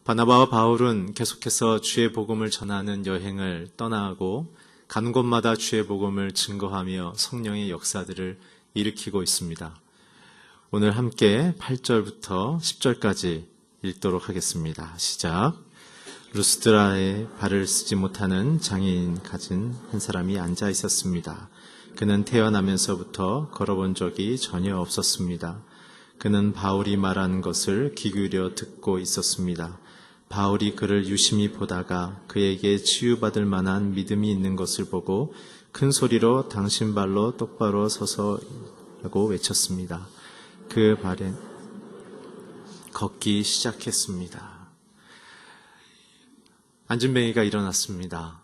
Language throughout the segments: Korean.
바나바와 바울은 계속해서 주의 복음을 전하는 여행을 떠나고 가는 곳마다 주의 복음을 증거하며 성령의 역사들을 일으키고 있습니다. 오늘 함께 8절부터 10절까지 읽도록 하겠습니다. 시작. 루스드라에 발을 쓰지 못하는 장애인 가진 한 사람이 앉아 있었습니다. 그는 태어나면서부터 걸어본 적이 전혀 없었습니다. 그는 바울이 말하는 것을 귀 기울여 듣고 있었습니다. 바울이 그를 유심히 보다가 그에게 치유받을 만한 믿음이 있는 것을 보고 큰 소리로 당신 발로 똑바로 서서 하고 외쳤습니다. 그 발에 걷기 시작했습니다. 안진뱅이가 일어났습니다.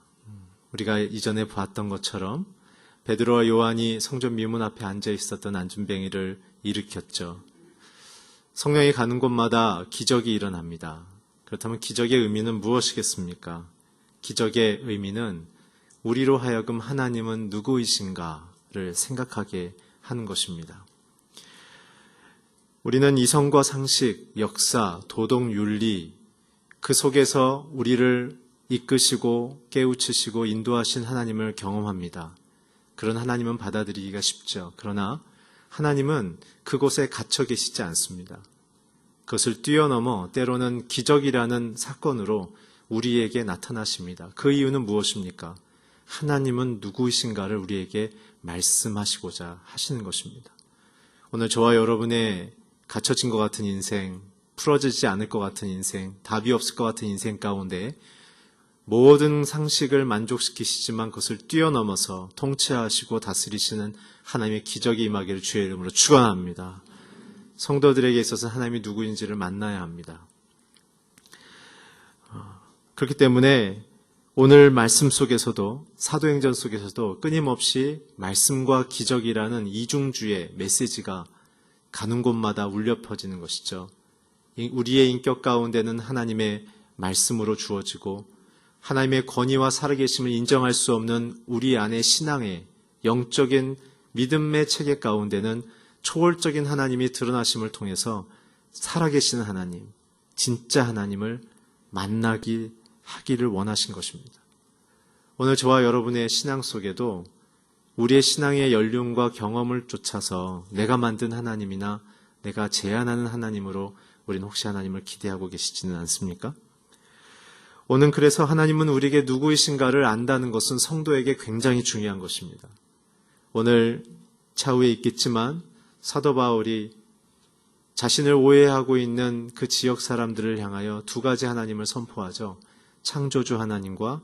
우리가 이전에 봤던 것처럼 베드로와 요한이 성전 미문 앞에 앉아 있었던 안진뱅이를 일으켰죠. 성령이 가는 곳마다 기적이 일어납니다. 그렇다면 기적의 의미는 무엇이겠습니까? 기적의 의미는 우리로 하여금 하나님은 누구이신가를 생각하게 하는 것입니다. 우리는 이성과 상식, 역사, 도덕, 윤리 그 속에서 우리를 이끄시고 깨우치시고 인도하신 하나님을 경험합니다. 그런 하나님은 받아들이기가 쉽죠. 그러나 하나님은 그곳에 갇혀 계시지 않습니다. 그것을 뛰어넘어 때로는 기적이라는 사건으로 우리에게 나타나십니다. 그 이유는 무엇입니까? 하나님은 누구이신가를 우리에게 말씀하시고자 하시는 것입니다. 오늘 저와 여러분의 갇혀진 것 같은 인생, 풀어지지 않을 것 같은 인생, 답이 없을 것 같은 인생 가운데 모든 상식을 만족시키시지만 그것을 뛰어넘어서 통치하시고 다스리시는 하나님의 기적이 임하기를 주의 이름으로 축원합니다. 성도들에게 있어서 하나님이 누구인지를 만나야 합니다. 그렇기 때문에 오늘 말씀 속에서도 사도행전 속에서도 끊임없이 말씀과 기적이라는 이중주의 메시지가 가는 곳마다 울려 퍼지는 것이죠. 우리의 인격 가운데는 하나님의 말씀으로 주어지고 하나님의 권위와 살아계심을 인정할 수 없는 우리 안의 신앙의 영적인 믿음의 체계 가운데는 초월적인 하나님이 드러나심을 통해서 살아계시는 하나님, 진짜 하나님을 하기를 원하신 것입니다. 오늘 저와 여러분의 신앙 속에도 우리의 신앙의 연륜과 경험을 쫓아서 내가 만든 하나님이나 내가 제안하는 하나님으로 우리는 혹시 하나님을 기대하고 계시지는 않습니까? 오늘 그래서 하나님은 우리에게 누구이신가를 안다는 것은 성도에게 굉장히 중요한 것입니다. 오늘 차후에 있겠지만 사도 바울이 자신을 오해하고 있는 그 지역 사람들을 향하여 두 가지 하나님을 선포하죠. 창조주 하나님과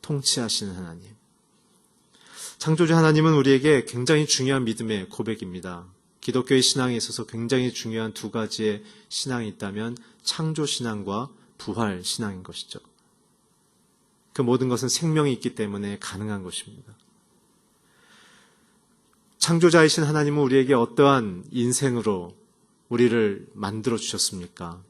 통치하시는 하나님. 창조주 하나님은 우리에게 굉장히 중요한 믿음의 고백입니다. 기독교의 신앙에 있어서 굉장히 중요한 두 가지의 신앙이 있다면 창조신앙과 부활신앙인 것이죠. 그 모든 것은 생명이 있기 때문에 가능한 것입니다. 창조자이신 하나님은 우리에게 어떠한 인생으로 우리를 만들어 주셨습니까?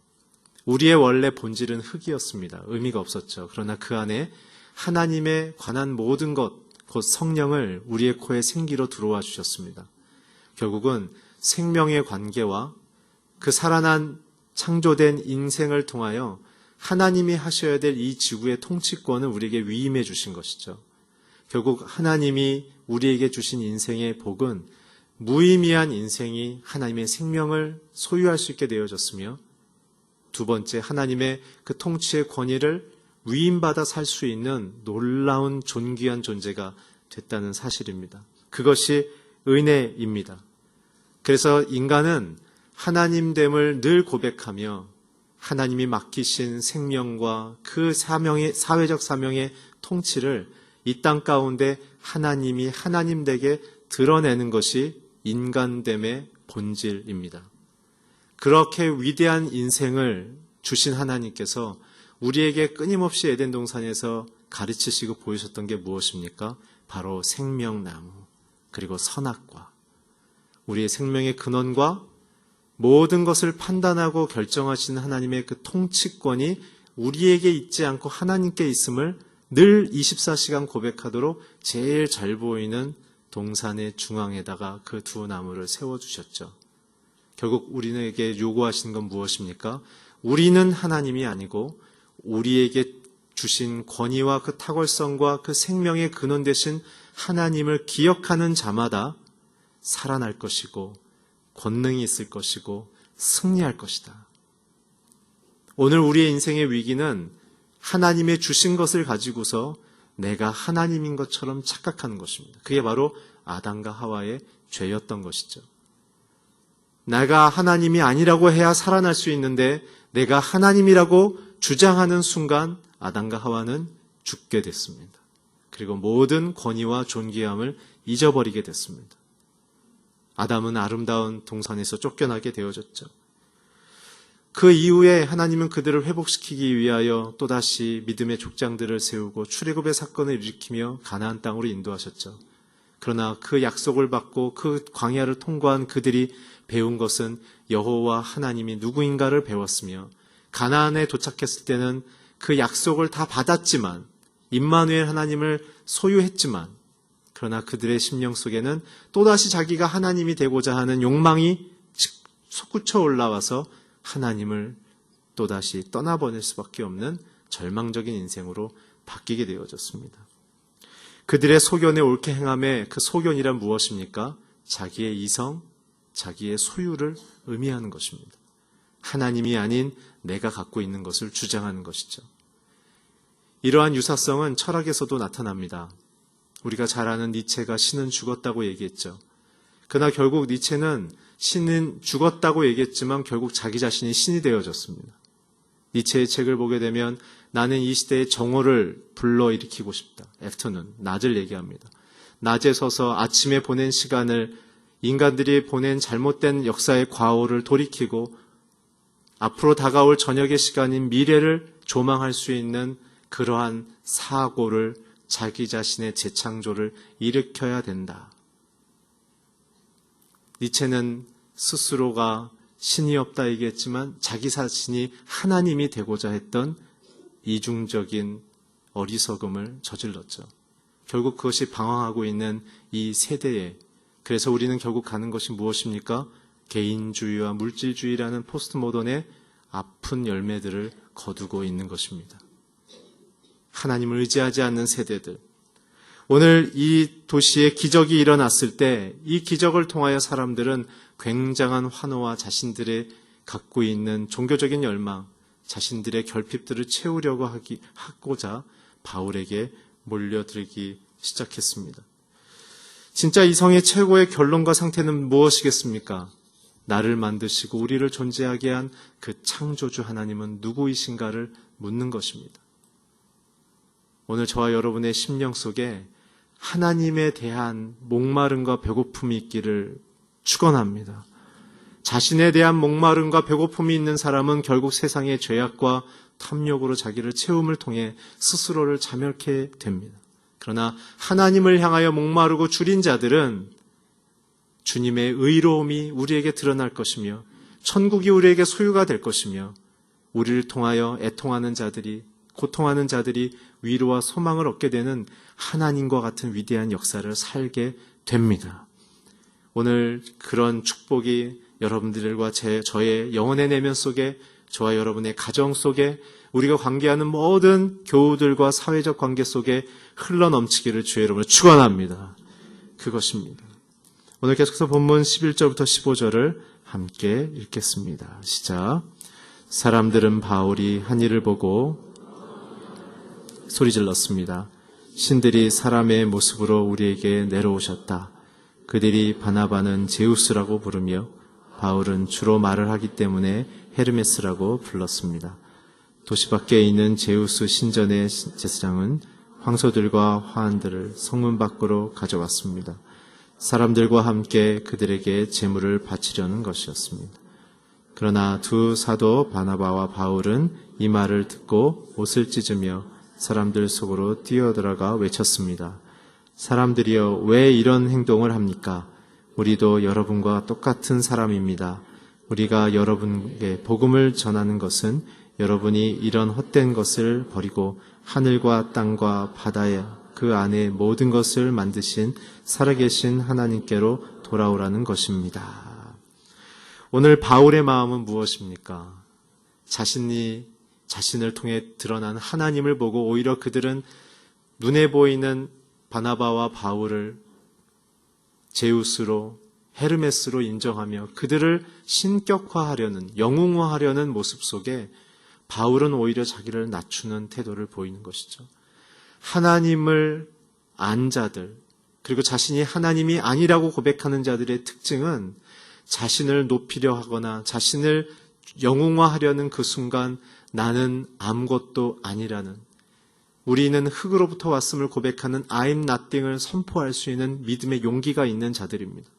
우리의 원래 본질은 흙이었습니다. 의미가 없었죠. 그러나 그 안에 하나님에 관한 모든 것, 곧 성령을 우리의 코에 생기로 들어와 주셨습니다. 결국은 생명의 관계와 그 살아난 창조된 인생을 통하여 하나님이 하셔야 될 이 지구의 통치권을 우리에게 위임해 주신 것이죠. 결국 하나님이 우리에게 주신 인생의 복은 무의미한 인생이 하나님의 생명을 소유할 수 있게 되어졌으며 두 번째 하나님의 그 통치의 권위를 위임받아 살 수 있는 놀라운 존귀한 존재가 됐다는 사실입니다. 그것이 은혜입니다. 그래서 인간은 하나님됨을 늘 고백하며 하나님이 맡기신 생명과 그 사회적 사명의 통치를 이 땅 가운데 하나님이 하나님되게 드러내는 것이 인간됨의 본질입니다. 그렇게 위대한 인생을 주신 하나님께서 우리에게 끊임없이 에덴 동산에서 가르치시고 보이셨던 게 무엇입니까? 바로 생명나무, 그리고 선악과. 우리의 생명의 근원과 모든 것을 판단하고 결정하시는 하나님의 그 통치권이 우리에게 있지 않고 하나님께 있음을 늘 24시간 고백하도록 제일 잘 보이는 동산의 중앙에다가 그 두 나무를 세워주셨죠. 결국 우리에게 요구하시는 건 무엇입니까? 우리는 하나님이 아니고 우리에게 주신 권위와 그 탁월성과 그 생명의 근원 되신 하나님을 기억하는 자마다 살아날 것이고 권능이 있을 것이고 승리할 것이다. 오늘 우리의 인생의 위기는 하나님의 주신 것을 가지고서 내가 하나님인 것처럼 착각하는 것입니다. 그게 바로 아담과 하와의 죄였던 것이죠. 내가 하나님이 아니라고 해야 살아날 수 있는데 내가 하나님이라고 주장하는 순간 아담과 하와는 죽게 됐습니다. 그리고 모든 권위와 존귀함을 잊어버리게 됐습니다. 아담은 아름다운 동산에서 쫓겨나게 되어졌죠. 그 이후에 하나님은 그들을 회복시키기 위하여 또다시 믿음의 족장들을 세우고 출애굽의 사건을 일으키며 가나안 땅으로 인도하셨죠. 그러나 그 약속을 받고 그 광야를 통과한 그들이 배운 것은 여호와 하나님이 누구인가를 배웠으며 가나안에 도착했을 때는 그 약속을 다 받았지만 임마누엘 하나님을 소유했지만 그러나 그들의 심령 속에는 또다시 자기가 하나님이 되고자 하는 욕망이 솟구쳐 올라와서 하나님을 또다시 떠나보낼 수밖에 없는 절망적인 인생으로 바뀌게 되어졌습니다. 그들의 소견에 옳게 행함에 그 소견이란 무엇입니까? 자기의 이성, 자기의 소유를 의미하는 것입니다. 하나님이 아닌 내가 갖고 있는 것을 주장하는 것이죠. 이러한 유사성은 철학에서도 나타납니다. 우리가 잘 아는 니체가 신은 죽었다고 얘기했죠. 그러나 결국 니체는 신은 죽었다고 얘기했지만 결국 자기 자신이 신이 되어졌습니다. 니체의 책을 보게 되면 나는 이 시대의 정오를 불러일으키고 싶다. 애프터눈, 낮을 얘기합니다. 낮에 서서 아침에 보낸 시간을 인간들이 보낸 잘못된 역사의 과오를 돌이키고 앞으로 다가올 저녁의 시간인 미래를 조망할 수 있는 그러한 사고를 자기 자신의 재창조를 일으켜야 된다. 니체는 스스로가 신이 없다 얘기했지만 자기 자신이 하나님이 되고자 했던 이중적인 어리석음을 저질렀죠. 결국 그것이 방황하고 있는 이 세대에 그래서 우리는 결국 가는 것이 무엇입니까? 개인주의와 물질주의라는 포스트 모던의 아픈 열매들을 거두고 있는 것입니다. 하나님을 의지하지 않는 세대들. 오늘 이 도시에 기적이 일어났을 때 이 기적을 통하여 사람들은 굉장한 환호와 자신들의 갖고 있는 종교적인 열망, 자신들의 결핍들을 채우려고 하고자 바울에게 몰려들기 시작했습니다. 진짜 이성의 최고의 결론과 상태는 무엇이겠습니까? 나를 만드시고 우리를 존재하게 한 그 창조주 하나님은 누구이신가를 묻는 것입니다. 오늘 저와 여러분의 심령 속에 하나님에 대한 목마름과 배고픔이 있기를 축원합니다. 자신에 대한 목마름과 배고픔이 있는 사람은 결국 세상의 죄악과 탐욕으로 자기를 채움을 통해 스스로를 자멸케 됩니다. 그러나 하나님을 향하여 목마르고 줄인 자들은 주님의 의로움이 우리에게 드러날 것이며 천국이 우리에게 소유가 될 것이며 우리를 통하여 애통하는 자들이 고통하는 자들이 위로와 소망을 얻게 되는 하나님과 같은 위대한 역사를 살게 됩니다. 오늘 그런 축복이 여러분들과 저의 영혼의 내면 속에 저와 여러분의 가정 속에 우리가 관계하는 모든 교우들과 사회적 관계 속에 흘러넘치기를 주의 이름으로 축원합니다. 그것입니다. 오늘 계속해서 본문 11절부터 15절을 함께 읽겠습니다. 시작. 사람들은 바울이 한 일을 보고 소리질렀습니다. 신들이 사람의 모습으로 우리에게 내려오셨다. 그들이 바나바는 제우스라고 부르며 바울은 주로 말을 하기 때문에 헤르메스라고 불렀습니다. 도시 밖에 있는 제우스 신전의 제사장은 황소들과 화환들을 성문 밖으로 가져왔습니다. 사람들과 함께 그들에게 제물을 바치려는 것이었습니다. 그러나 두 사도 바나바와 바울은 이 말을 듣고 옷을 찢으며 사람들 속으로 뛰어들어가 외쳤습니다. 사람들이여, 왜 이런 행동을 합니까? 우리도 여러분과 똑같은 사람입니다. 우리가 여러분에게 복음을 전하는 것은 여러분이 이런 헛된 것을 버리고 하늘과 땅과 바다에 그 안에 모든 것을 만드신 살아계신 하나님께로 돌아오라는 것입니다. 오늘 바울의 마음은 무엇입니까? 자신을 통해 드러난 하나님을 보고 오히려 그들은 눈에 보이는 바나바와 바울을 제우스로 헤르메스로 인정하며 그들을 신격화하려는, 영웅화하려는 모습 속에 바울은 오히려 자기를 낮추는 태도를 보이는 것이죠. 하나님을 안 자들, 그리고 자신이 하나님이 아니라고 고백하는 자들의 특징은 자신을 높이려 하거나 자신을 영웅화하려는 그 순간 나는 아무것도 아니라는, 우리는 흙으로부터 왔음을 고백하는 I'm nothing을 선포할 수 있는 믿음의 용기가 있는 자들입니다.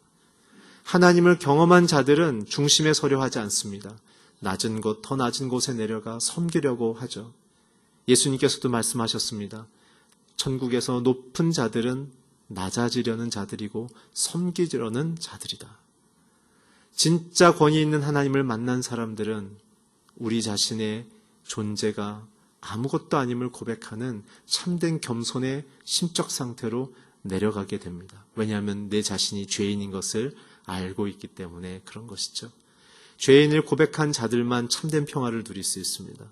하나님을 경험한 자들은 중심에 서려 하지 않습니다. 낮은 곳, 더 낮은 곳에 내려가 섬기려고 하죠. 예수님께서도 말씀하셨습니다. 천국에서 높은 자들은 낮아지려는 자들이고 섬기려는 자들이다. 진짜 권위 있는 하나님을 만난 사람들은 우리 자신의 존재가 아무것도 아님을 고백하는 참된 겸손의 심적 상태로 내려가게 됩니다. 왜냐하면 내 자신이 죄인인 것을 알고 있기 때문에 그런 것이죠. 죄인을 고백한 자들만 참된 평화를 누릴 수 있습니다.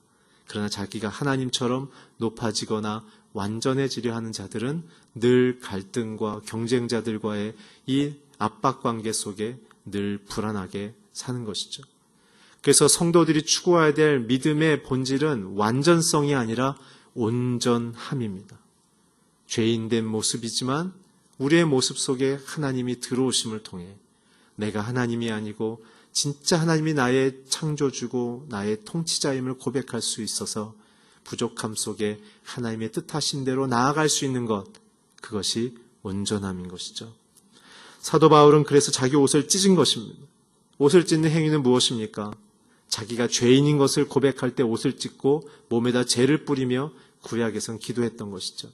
그러나 자기가 하나님처럼 높아지거나 완전해지려 하는 자들은 늘 갈등과 경쟁자들과의 이 압박관계 속에 늘 불안하게 사는 것이죠. 그래서 성도들이 추구해야 될 믿음의 본질은 완전성이 아니라 온전함입니다. 죄인된 모습이지만 우리의 모습 속에 하나님이 들어오심을 통해 내가 하나님이 아니고 진짜 하나님이 나의 창조주고 나의 통치자임을 고백할 수 있어서 부족함 속에 하나님의 뜻하신 대로 나아갈 수 있는 것, 그것이 온전함인 것이죠. 사도 바울은 그래서 자기 옷을 찢은 것입니다. 옷을 찢는 행위는 무엇입니까? 자기가 죄인인 것을 고백할 때 옷을 찢고 몸에다 재를 뿌리며 구약에선 기도했던 것이죠.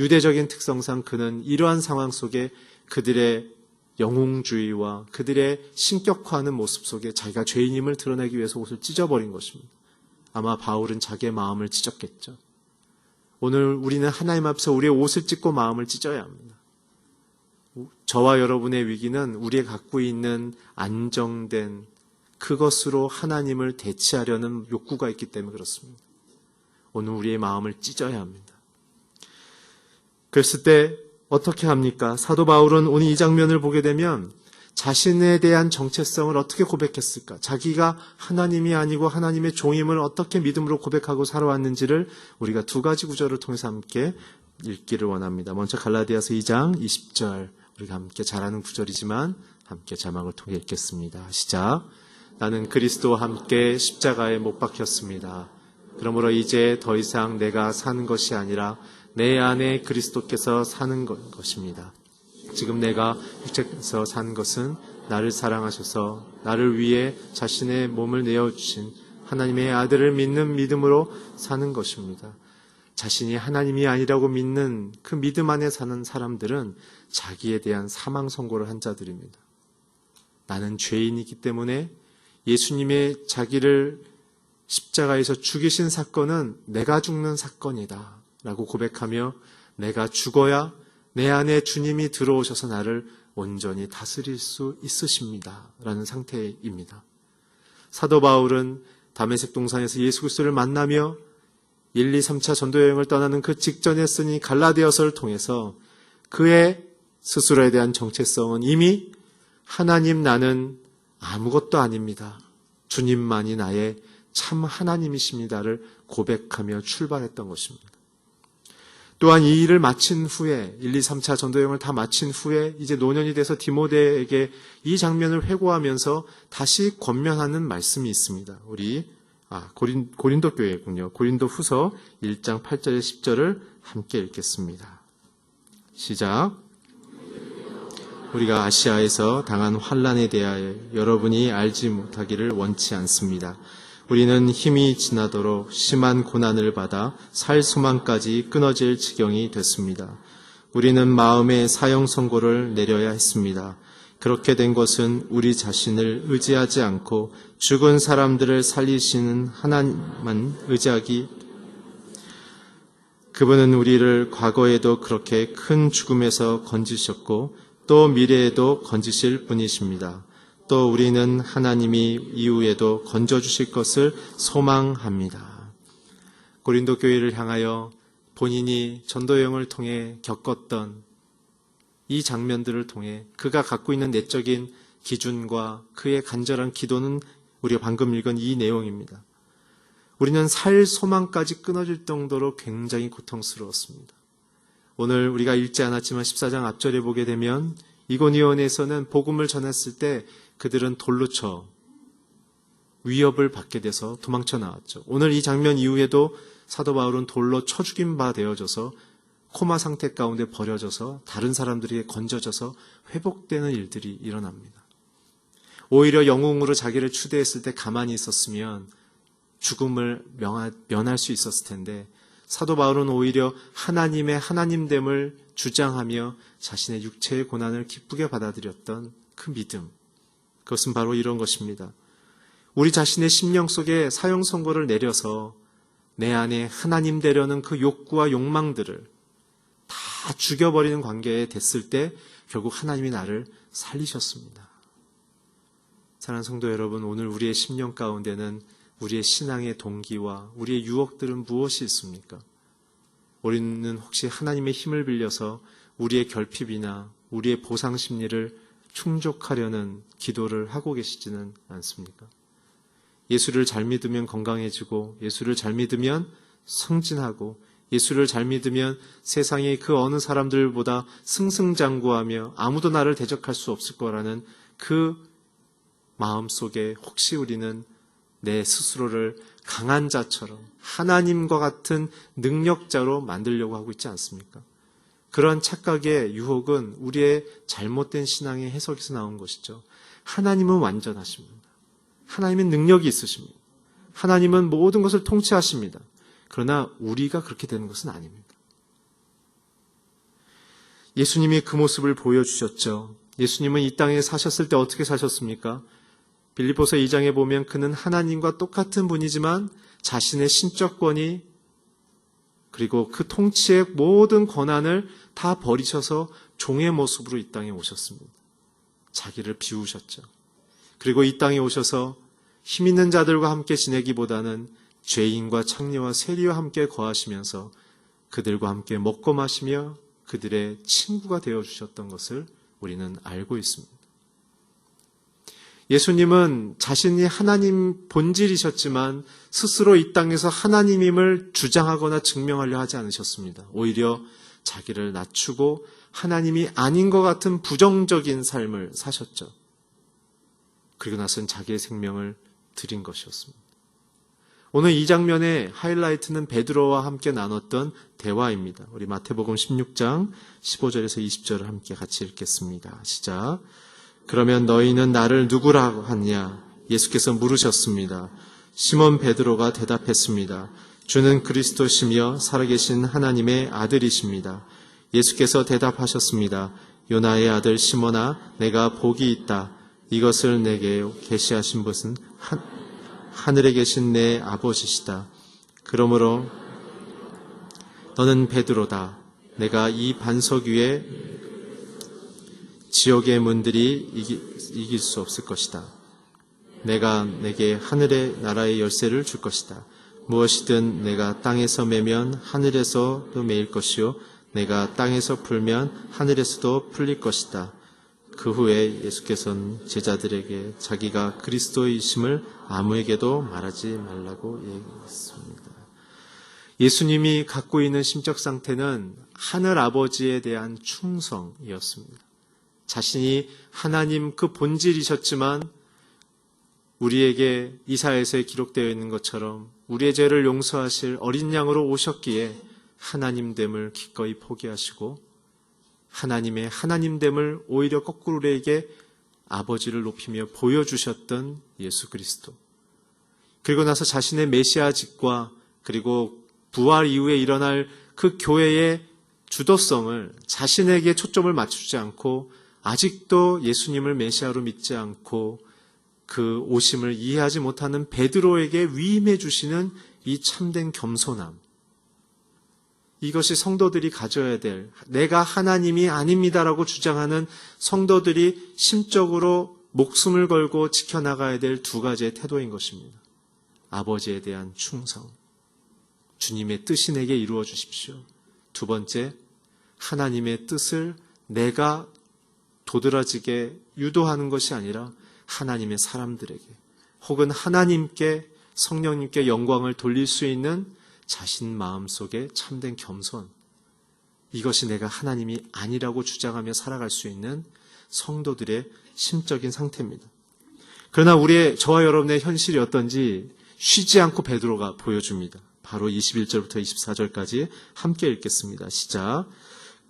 유대적인 특성상 그는 이러한 상황 속에 그들의 영웅주의와 그들의 신격화하는 모습 속에 자기가 죄인임을 드러내기 위해서 옷을 찢어버린 것입니다. 아마 바울은 자기의 마음을 찢었겠죠. 오늘 우리는 하나님 앞에서 우리의 옷을 찢고 마음을 찢어야 합니다. 저와 여러분의 위기는 우리가 갖고 있는 안정된 그것으로 하나님을 대체하려는 욕구가 있기 때문에 그렇습니다. 오늘 우리의 마음을 찢어야 합니다. 그랬을 때 어떻게 합니까? 사도 바울은 오늘 이 장면을 보게 되면 자신에 대한 정체성을 어떻게 고백했을까? 자기가 하나님이 아니고 하나님의 종임을 어떻게 믿음으로 고백하고 살아왔는지를 우리가 두 가지 구절을 통해서 함께 읽기를 원합니다. 먼저 갈라디아서 2장 20절, 우리가 함께 잘 아는 구절이지만 함께 자막을 통해 읽겠습니다. 시작. 나는 그리스도와 함께 십자가에 못 박혔습니다. 그러므로 이제 더 이상 내가 사는 것이 아니라 내 안에 그리스도께서 사는 것입니다. 지금 내가 육체에서 사는 것은 나를 사랑하셔서 나를 위해 자신의 몸을 내어주신 하나님의 아들을 믿는 믿음으로 사는 것입니다. 자신이 하나님이 아니라고 믿는 그 믿음 안에 사는 사람들은 자기에 대한 사망 선고를 한 자들입니다. 나는 죄인이기 때문에 예수님의 자기를 십자가에서 죽이신 사건은 내가 죽는 사건이다 라고 고백하며 내가 죽어야 내 안에 주님이 들어오셔서 나를 온전히 다스릴 수 있으십니다 라는 상태입니다. 사도 바울은 다메섹 동산에서 예수 그리스도를 만나며 1, 2, 3차 전도여행을 떠나는 그 직전에 쓴 이 갈라디아서를 통해서 그의 스스로에 대한 정체성은 이미 하나님 나는 아무것도 아닙니다. 주님만이 나의 참 하나님이십니다를 고백하며 출발했던 것입니다. 또한 이 일을 마친 후에 1, 2, 3차 전도여행을 다 마친 후에 이제 노년이 돼서 디모데에게 이 장면을 회고하면서 다시 권면하는 말씀이 있습니다. 우리 고린도 교회군요. 고린도 후서 1장 8절에 10절을 함께 읽겠습니다. 시작. 우리가 아시아에서 당한 환난에 대하여 여러분이 알지 못하기를 원치 않습니다. 우리는 힘이 지나도록 심한 고난을 받아 살 소망까지 끊어질 지경이 됐습니다. 우리는 마음의 사형 선고를 내려야 했습니다. 그렇게 된 것은 우리 자신을 의지하지 않고 죽은 사람들을 살리시는 하나님만 의지하기. 그분은 우리를 과거에도 그렇게 큰 죽음에서 건지셨고 또 미래에도 건지실 분이십니다. 또 우리는 하나님이 이후에도 건져주실 것을 소망합니다. 고린도 교회를 향하여 본인이 전도 여행을 통해 겪었던 이 장면들을 통해 그가 갖고 있는 내적인 기준과 그의 간절한 기도는 우리가 방금 읽은 이 내용입니다. 우리는 살 소망까지 끊어질 정도로 굉장히 고통스러웠습니다. 오늘 우리가 읽지 않았지만 14장 앞절에 보게 되면 이고니온에서는 복음을 전했을 때 그들은 돌로 쳐 위협을 받게 돼서 도망쳐 나왔죠. 오늘 이 장면 이후에도 사도 바울은 돌로 쳐 죽인 바 되어져서 코마 상태 가운데 버려져서 다른 사람들에게 건져져서 회복되는 일들이 일어납니다. 오히려 영웅으로 자기를 추대했을 때 가만히 있었으면 죽음을 면할 수 있었을 텐데 사도 바울은 오히려 하나님의 하나님됨을 주장하며 자신의 육체의 고난을 기쁘게 받아들였던 그 믿음, 그것은 바로 이런 것입니다. 우리 자신의 심령 속에 사형 선고를 내려서 내 안에 하나님 되려는 그 욕구와 욕망들을 다 죽여버리는 관계에 됐을 때 결국 하나님이 나를 살리셨습니다. 사랑하는 성도 여러분, 오늘 우리의 심령 가운데는 우리의 신앙의 동기와 우리의 유혹들은 무엇이 있습니까? 우리는 혹시 하나님의 힘을 빌려서 우리의 결핍이나 우리의 보상 심리를 충족하려는 기도를 하고 계시지는 않습니까? 예수를 잘 믿으면 건강해지고, 예수를 잘 믿으면 승진하고, 예수를 잘 믿으면 세상의 그 어느 사람들보다 승승장구하며 아무도 나를 대적할 수 없을 거라는 그 마음속에 혹시 우리는 내 스스로를 강한 자처럼 하나님과 같은 능력자로 만들려고 하고 있지 않습니까? 그런 착각의 유혹은 우리의 잘못된 신앙의 해석에서 나온 것이죠. 하나님은 완전하십니다. 하나님은 능력이 있으십니다. 하나님은 모든 것을 통치하십니다. 그러나 우리가 그렇게 되는 것은 아닙니다. 예수님이 그 모습을 보여주셨죠. 예수님은 이 땅에 사셨을 때 어떻게 사셨습니까? 빌립보서 2장에 보면 그는 하나님과 똑같은 분이지만 자신의 신적 권위 그리고 그 통치의 모든 권한을 다 버리셔서 종의 모습으로 이 땅에 오셨습니다. 자기를 비우셨죠. 그리고 이 땅에 오셔서 힘 있는 자들과 함께 지내기보다는 죄인과 창녀와 세리와 함께 거하시면서 그들과 함께 먹고 마시며 그들의 친구가 되어주셨던 것을 우리는 알고 있습니다. 예수님은 자신이 하나님 본질이셨지만 스스로 이 땅에서 하나님임을 주장하거나 증명하려 하지 않으셨습니다. 오히려 자기를 낮추고 하나님이 아닌 것 같은 부정적인 삶을 사셨죠. 그리고 나서는 자기의 생명을 드린 것이었습니다. 오늘 이 장면의 하이라이트는 베드로와 함께 나눴던 대화입니다. 우리 마태복음 16장 15절에서 20절을 함께 같이 읽겠습니다. 시작. 그러면 너희는 나를 누구라고 하냐? 예수께서 물으셨습니다. 시몬 베드로가 대답했습니다. 주는 그리스도시며 살아계신 하나님의 아들이십니다. 예수께서 대답하셨습니다. 요나의 아들 시몬아, 내가 복이 있다. 이것을 내게 계시하신 분은 하늘에 계신 내 아버지시다. 그러므로 너는 베드로다. 내가 이 반석 위에 지옥의 문들이 이길 수 없을 것이다. 내가 내게 하늘의 나라의 열쇠를 줄 것이다. 무엇이든 내가 땅에서 매면 하늘에서도 매일 것이요 내가 땅에서 풀면 하늘에서도 풀릴 것이다. 그 후에 예수께서는 제자들에게 자기가 그리스도이심을 아무에게도 말하지 말라고 얘기했습니다. 예수님이 갖고 있는 심적 상태는 하늘 아버지에 대한 충성이었습니다. 자신이 하나님 그 본질이셨지만 우리에게 이사야서에 기록되어 있는 것처럼 우리의 죄를 용서하실 어린 양으로 오셨기에 하나님됨을 기꺼이 포기하시고 하나님의 하나님됨을 오히려 거꾸로 우리에게 아버지를 높이며 보여주셨던 예수 그리스도. 그리고 나서 자신의 메시아직과 그리고 부활 이후에 일어날 그 교회의 주도성을 자신에게 초점을 맞추지 않고 아직도 예수님을 메시아로 믿지 않고 그 오심을 이해하지 못하는 베드로에게 위임해 주시는 이 참된 겸손함. 이것이 성도들이 가져야 될, 내가 하나님이 아닙니다라고 주장하는 성도들이 심적으로 목숨을 걸고 지켜나가야 될 두 가지의 태도인 것입니다. 아버지에 대한 충성. 주님의 뜻이 내게 이루어 주십시오. 두 번째, 하나님의 뜻을 내가 도드라지게 유도하는 것이 아니라 하나님의 사람들에게 혹은 하나님께 성령님께 영광을 돌릴 수 있는 자신 마음속에 참된 겸손. 이것이 내가 하나님이 아니라고 주장하며 살아갈 수 있는 성도들의 심적인 상태입니다. 그러나 저와 여러분의 현실이 어떤지 쉬지 않고 베드로가 보여줍니다. 바로 21절부터 24절까지 함께 읽겠습니다. 시작.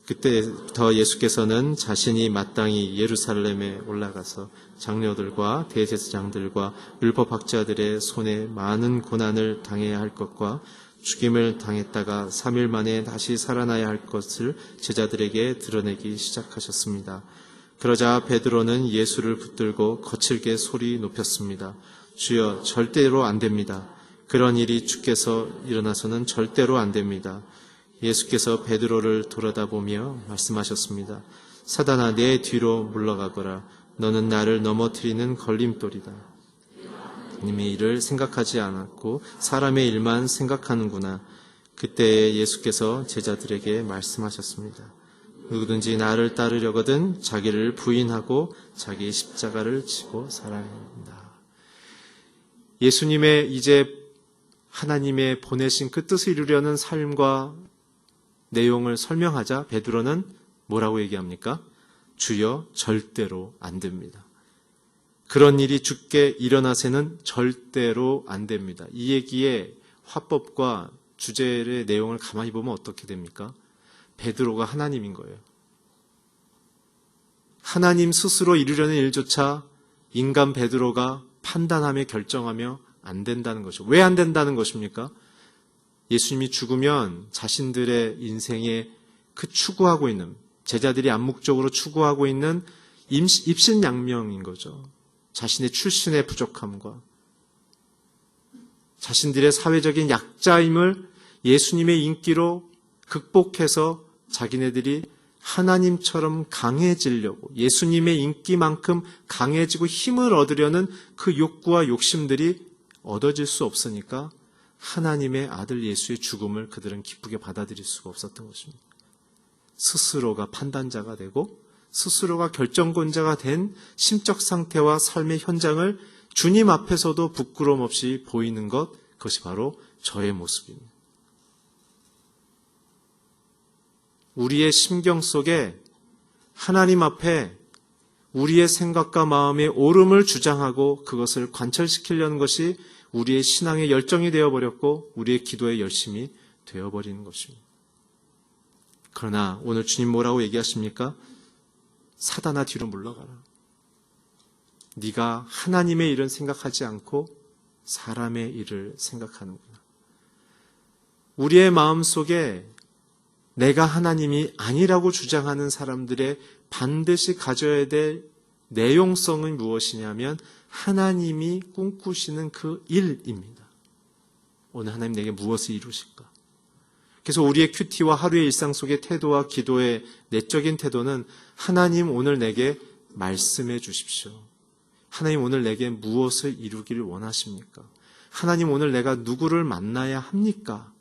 그때부터 예수께서는 자신이 마땅히 예루살렘에 올라가서 장로들과 대제사장들과 율법학자들의 손에 많은 고난을 당해야 할 것과 죽임을 당했다가 3일 만에 다시 살아나야 할 것을 제자들에게 드러내기 시작하셨습니다. 그러자 베드로는 예수를 붙들고 거칠게 소리 높였습니다. 주여, 절대로 안 됩니다. 그런 일이 주께서 일어나서는 절대로 안 됩니다. 예수께서 베드로를 돌아다보며 말씀하셨습니다. 사단아, 내 뒤로 물러가거라. 너는 나를 넘어뜨리는 걸림돌이다. 님의 일을 생각하지 않았고 사람의 일만 생각하는구나. 그때 예수께서 제자들에게 말씀하셨습니다. 누구든지 나를 따르려거든 자기를 부인하고 자기 십자가를 지고 살아야 한다. 예수님의 이제 하나님의 보내신 그 뜻을 이루려는 삶과 내용을 설명하자 베드로는 뭐라고 얘기합니까? 주여, 절대로 안 됩니다. 그런 일이 주께 일어나서는 절대로 안 됩니다. 이 얘기의 화법과 주제의 내용을 가만히 보면 어떻게 됩니까? 베드로가 하나님인 거예요. 하나님 스스로 이루려는 일조차 인간 베드로가 판단하며 결정하며 안 된다는 것이죠. 왜 안 된다는 것입니까? 예수님이 죽으면 자신들의 인생에 그 추구하고 있는, 제자들이 암묵적으로 추구하고 있는 입신양명인 거죠. 자신의 출신의 부족함과 자신들의 사회적인 약자임을 예수님의 인기로 극복해서 자기네들이 하나님처럼 강해지려고, 예수님의 인기만큼 강해지고 힘을 얻으려는 그 욕구와 욕심들이 얻어질 수 없으니까 하나님의 아들 예수의 죽음을 그들은 기쁘게 받아들일 수가 없었던 것입니다. 스스로가 판단자가 되고 스스로가 결정권자가 된 심적 상태와 삶의 현장을 주님 앞에서도 부끄러움 없이 보이는 것, 그것이 바로 저의 모습입니다. 우리의 심경 속에 하나님 앞에 우리의 생각과 마음의 옳음을 주장하고 그것을 관철시키려는 것이 우리의 신앙의 열정이 되어버렸고 우리의 기도의 열심이 되어버리는 것입니다. 그러나 오늘 주님 뭐라고 얘기하십니까? 사단아, 뒤로 물러가라. 네가 하나님의 일은 생각하지 않고 사람의 일을 생각하는구나. 우리의 마음속에 내가 하나님이 아니라고 주장하는 사람들의 반드시 가져야 될 내용성은 무엇이냐면 하나님이 꿈꾸시는 그 일입니다. 오늘 하나님 내게 무엇을 이루실까? 그래서 우리의 큐티와 하루의 일상 속의 태도와 기도의 내적인 태도는 하나님 오늘 내게 말씀해 주십시오. 하나님 오늘 내게 무엇을 이루기를 원하십니까? 하나님 오늘 내가 누구를 만나야 합니까?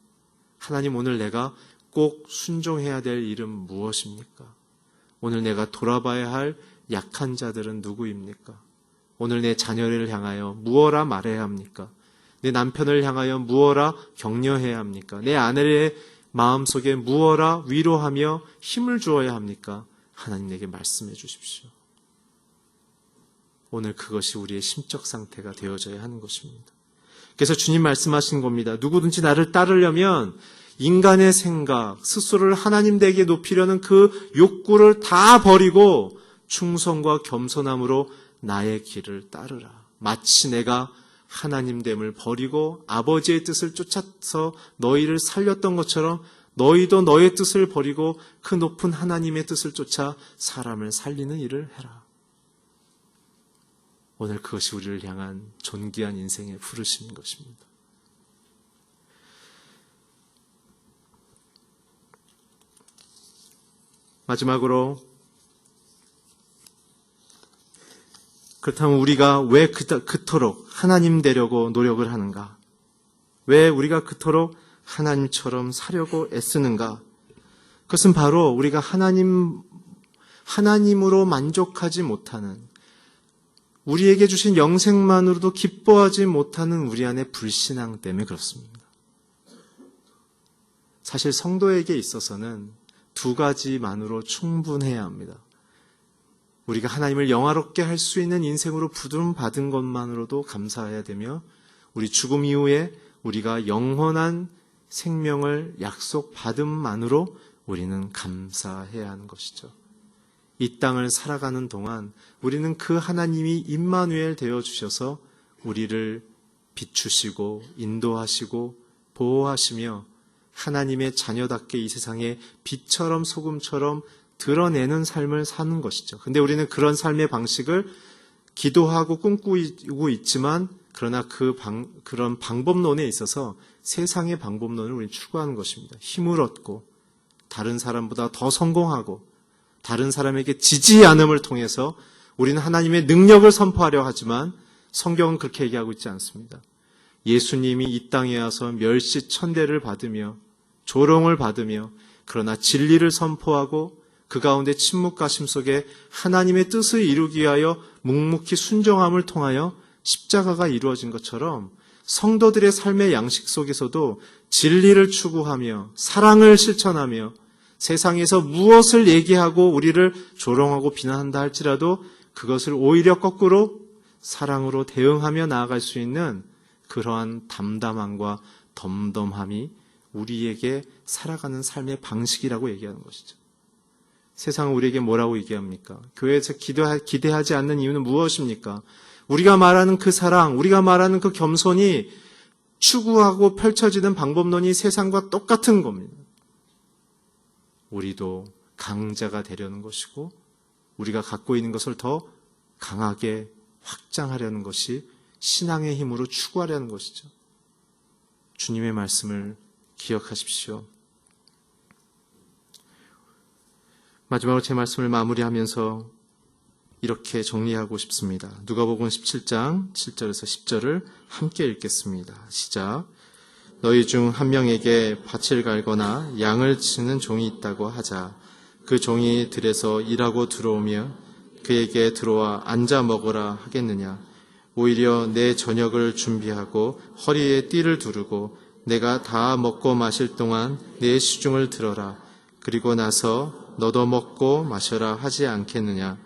하나님 오늘 내가 꼭 순종해야 될 일은 무엇입니까? 오늘 내가 돌아봐야 할 약한 자들은 누구입니까? 오늘 내 자녀를 향하여 무엇라 말해야 합니까? 내 남편을 향하여 무엇라 격려해야 합니까? 내 아내의 마음속에 무엇라 위로하며 힘을 주어야 합니까? 하나님 내게 말씀해 주십시오. 오늘 그것이 우리의 심적 상태가 되어져야 하는 것입니다. 그래서 주님 말씀하신 겁니다. 누구든지 나를 따르려면 인간의 생각, 스스로를 하나님 되게 높이려는 그 욕구를 다 버리고 충성과 겸손함으로 나의 길을 따르라. 마치 내가 하나님됨을 버리고 아버지의 뜻을 쫓아서 너희를 살렸던 것처럼 너희도 너의 뜻을 버리고 그 높은 하나님의 뜻을 쫓아 사람을 살리는 일을 해라. 오늘 그것이 우리를 향한 존귀한 인생의 부르심인 것입니다. 마지막으로 그렇다면 우리가 왜 그토록 하나님 되려고 노력을 하는가? 왜 우리가 그토록 하나님처럼 사려고 애쓰는가? 그것은 바로 우리가 하나님으로 만족하지 못하는, 우리에게 주신 영생만으로도 기뻐하지 못하는 우리 안의 불신앙 때문에 그렇습니다. 사실 성도에게 있어서는 두 가지만으로 충분해야 합니다. 우리가 하나님을 영화롭게 할 수 있는 인생으로 부름받은 것만으로도 감사해야 되며, 우리 죽음 이후에 우리가 영원한 생명을 약속받음만으로 우리는 감사해야 하는 것이죠. 이 땅을 살아가는 동안 우리는 그 하나님이 임마누엘 되어주셔서 우리를 비추시고 인도하시고 보호하시며 하나님의 자녀답게 이 세상에 빛처럼 소금처럼 드러내는 삶을 사는 것이죠. 근데 우리는 그런 삶의 방식을 기도하고 꿈꾸고 있지만, 그러나 그런 방법론에 있어서 세상의 방법론을 우리는 추구하는 것입니다. 힘을 얻고 다른 사람보다 더 성공하고 다른 사람에게 지지 않음을 통해서 우리는 하나님의 능력을 선포하려 하지만 성경은 그렇게 얘기하고 있지 않습니다. 예수님이 이 땅에 와서 멸시천대를 받으며 조롱을 받으며 그러나 진리를 선포하고 그 가운데 침묵가심 속에 하나님의 뜻을 이루기 위하여 묵묵히 순종함을 통하여 십자가가 이루어진 것처럼 성도들의 삶의 양식 속에서도 진리를 추구하며 사랑을 실천하며 세상에서 무엇을 얘기하고 우리를 조롱하고 비난한다 할지라도 그것을 오히려 거꾸로 사랑으로 대응하며 나아갈 수 있는 그러한 담담함과 덤덤함이 우리에게 살아가는 삶의 방식이라고 얘기하는 것이죠. 세상은 우리에게 뭐라고 얘기합니까? 교회에서 기대하지 않는 이유는 무엇입니까? 우리가 말하는 그 사랑, 우리가 말하는 그 겸손이 추구하고 펼쳐지는 방법론이 세상과 똑같은 겁니다. 우리도 강자가 되려는 것이고 우리가 갖고 있는 것을 더 강하게 확장하려는 것이 신앙의 힘으로 추구하려는 것이죠. 주님의 말씀을 기억하십시오. 마지막으로 제 말씀을 마무리하면서 이렇게 정리하고 싶습니다. 누가복음 17장 7절에서 10절을 함께 읽겠습니다. 시작. 너희 중 한 명에게 밭을 갈거나 양을 치는 종이 있다고 하자. 그 종이 들에서 일하고 들어오며 그에게 들어와 앉아 먹으라 하겠느냐. 오히려 내 저녁을 준비하고 허리에 띠를 두르고 내가 다 먹고 마실 동안 내 시중을 들어라. 그리고 나서 너도 먹고 마셔라 하지 않겠느냐.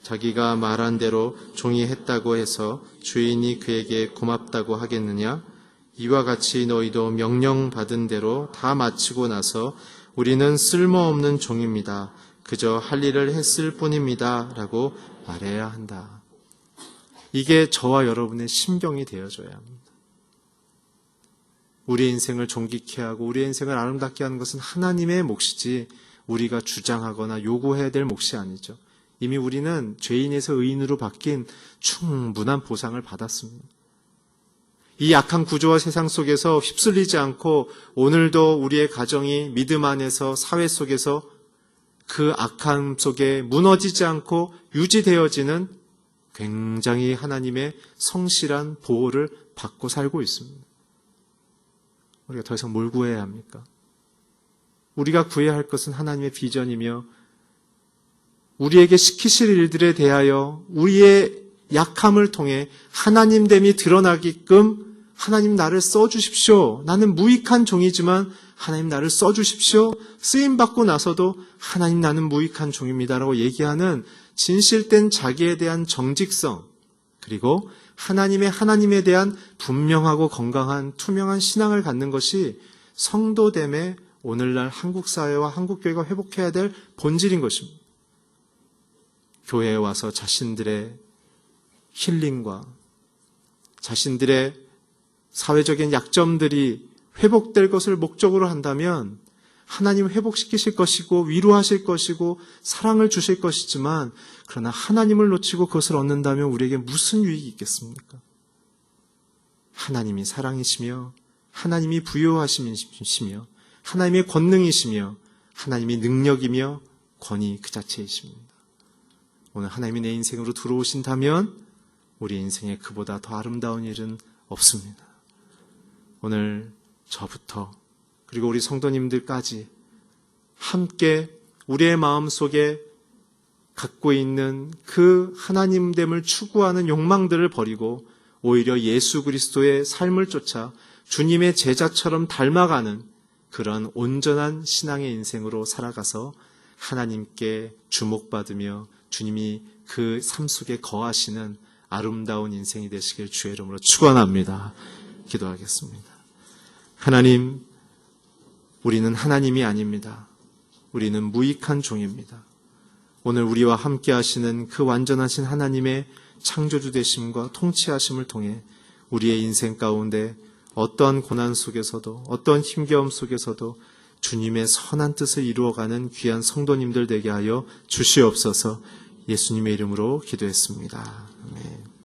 자기가 말한 대로 종이 했다고 해서 주인이 그에게 고맙다고 하겠느냐. 이와 같이 너희도 명령받은 대로 다 마치고 나서 우리는 쓸모없는 종입니다. 그저 할 일을 했을 뿐입니다. 라고 말해야 한다. 이게 저와 여러분의 심경이 되어줘야 합니다. 우리의 인생을 존귀케 하고 우리의 인생을 아름답게 하는 것은 하나님의 몫이지 우리가 주장하거나 요구해야 될 몫이 아니죠. 이미 우리는 죄인에서 의인으로 바뀐 충분한 보상을 받았습니다. 이 약한 구조와 세상 속에서 휩쓸리지 않고 오늘도 우리의 가정이 믿음 안에서 사회 속에서 그 악함 속에 무너지지 않고 유지되어지는 굉장히 하나님의 성실한 보호를 받고 살고 있습니다. 우리가 더 이상 뭘 구해야 합니까? 우리가 구해야 할 것은 하나님의 비전이며 우리에게 시키실 일들에 대하여 우리의 약함을 통해 하나님됨이 드러나게끔 하나님 나를 써주십시오. 나는 무익한 종이지만 하나님 나를 써주십시오. 쓰임받고 나서도 하나님 나는 무익한 종입니다라고 얘기하는 진실된 자기에 대한 정직성, 그리고 하나님에 대한 분명하고 건강한 투명한 신앙을 갖는 것이 성도됨의 오늘날 한국 사회와 한국 교회가 회복해야 될 본질인 것입니다. 교회에 와서 자신들의 힐링과 자신들의 사회적인 약점들이 회복될 것을 목적으로 한다면 하나님 회복시키실 것이고 위로하실 것이고 사랑을 주실 것이지만, 그러나 하나님을 놓치고 그것을 얻는다면 우리에게 무슨 유익이 있겠습니까? 하나님이 사랑이시며 하나님이 부요하심이시며 하나님의 권능이시며 하나님이 능력이며 권위 그 자체이십니다. 오늘 하나님이 내 인생으로 들어오신다면 우리 인생에 그보다 더 아름다운 일은 없습니다. 오늘 저부터 그리고 우리 성도님들까지 함께 우리의 마음속에 갖고 있는 그 하나님됨을 추구하는 욕망들을 버리고 오히려 예수 그리스도의 삶을 쫓아 주님의 제자처럼 닮아가는 그런 온전한 신앙의 인생으로 살아가서 하나님께 주목받으며 주님이 그 삶 속에 거하시는 아름다운 인생이 되시길 주의 이름으로 축원합니다. 기도하겠습니다. 하나님, 우리는 하나님이 아닙니다. 우리는 무익한 종입니다. 오늘 우리와 함께 하시는 그 완전하신 하나님의 창조주 되심과 통치하심을 통해 우리의 인생 가운데 어떠한 고난 속에서도 어떠한 힘겨움 속에서도 주님의 선한 뜻을 이루어가는 귀한 성도님들 되게 하여 주시옵소서. 예수님의 이름으로 기도했습니다.